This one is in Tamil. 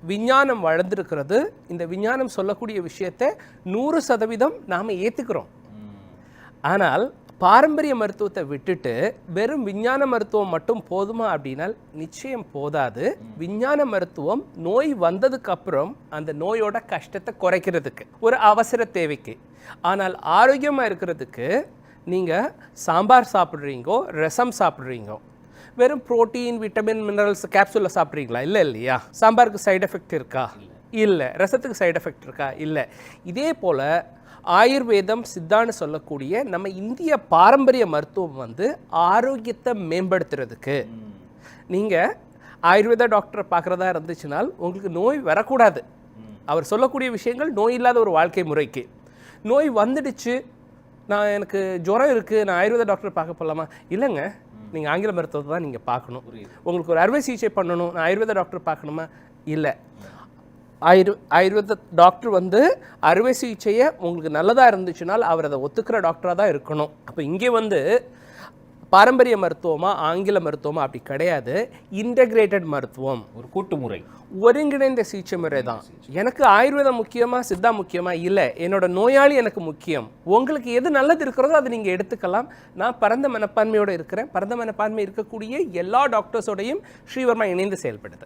விஞ்ஞானம் வளர்ந்துருக்கிறது. இந்த விஞ்ஞானம் சொல்லக்கூடிய விஷயத்தை 100% நாம் ஏற்றுக்கிறோம். ஆனால் பாரம்பரிய மருத்துவத்தை விட்டுட்டு வெறும் விஞ்ஞான மருத்துவம் மட்டும் போதுமா அப்படின்னால் நிச்சயம் போதாது. விஞ்ஞான மருத்துவம் நோய் வந்ததுக்கு அப்புறம் அந்த நோயோட கஷ்டத்தை குறைக்கிறதுக்கு, ஒரு அவசர தேவைக்கு. ஆனால் ஆரோக்கியமாக இருக்கிறதுக்கு நீங்கள் சாம்பார் சாப்பிட்றீங்கோ, ரசம் சாப்பிட்றீங்கோ, வெறும் புரோட்டீன், விட்டமின், மினரல்ஸ் கேப்சூலில் சாப்பிட்றீங்களா? இல்லை இல்லையா? சாம்பாருக்கு சைடு எஃபெக்ட் இருக்கா? இல்லை. ரசத்துக்கு சைடு எஃபெக்ட் இருக்கா? இல்லை. இதே போல் ஆயுர்வேதம், சித்தான்னு சொல்லக்கூடிய நம்ம இந்திய பாரம்பரிய மருத்துவம் வந்து ஆரோக்கியத்தை மேம்படுத்துறதுக்கு, நீங்கள் ஆயுர்வேத டாக்டரை பார்க்குறதா இருந்துச்சுனால் உங்களுக்கு நோய் வரக்கூடாது. அவர் சொல்லக்கூடிய விஷயங்கள் நோய் இல்லாத ஒரு வாழ்க்கை முறைக்கு. நோய் வந்துடுச்சு, எனக்கு ஜுரம் இருக்குது, நான் ஆயுர்வேத டாக்டர் பார்க்க போகலாமா? இல்லைங்க, நீங்கள் ஆங்கில மருத்துவத்தை தான் நீங்கள் பார்க்கணும். உங்களுக்கு ஒரு அறுவை சிகிச்சை பண்ணணும், நான் ஆயுர்வேத டாக்டர் பார்க்கணுமா? இல்லை. ஆயுர்வேத டாக்டர் வந்து அறுவை சிகிச்சையை உங்களுக்கு நல்லதாக இருந்துச்சுனால் அவர் அதை ஒத்துக்கிற டாக்டராக தான் இருக்கணும். அப்போ இங்கே வந்து பாரம்பரிய மருத்துவமா ஆங்கில மருத்துவமா அப்படி கிடையாது. இன்டகிரேட்டட் மருத்துவம், ஒரு கூட்டு முறை, ஒருங்கிணைந்த சிகிச்சை முறை தான். எனக்கு ஆயுர்வேதம் முக்கியமா, சித்தா முக்கியமா? இல்லை, என்னோட நோயாளி எனக்கு முக்கியம். உங்களுக்கு எது நல்லது இருக்கிறதோ அதை நீங்கள் எடுத்துக்கலாம். நான் பரந்த மனப்பான்மையோடு இருக்கிறேன். பரந்த மனப்பான்மை இருக்கக்கூடிய எல்லா டாக்டர்ஸோடையும் ஸ்ரீவர்மா இணைந்து செயல்படுது.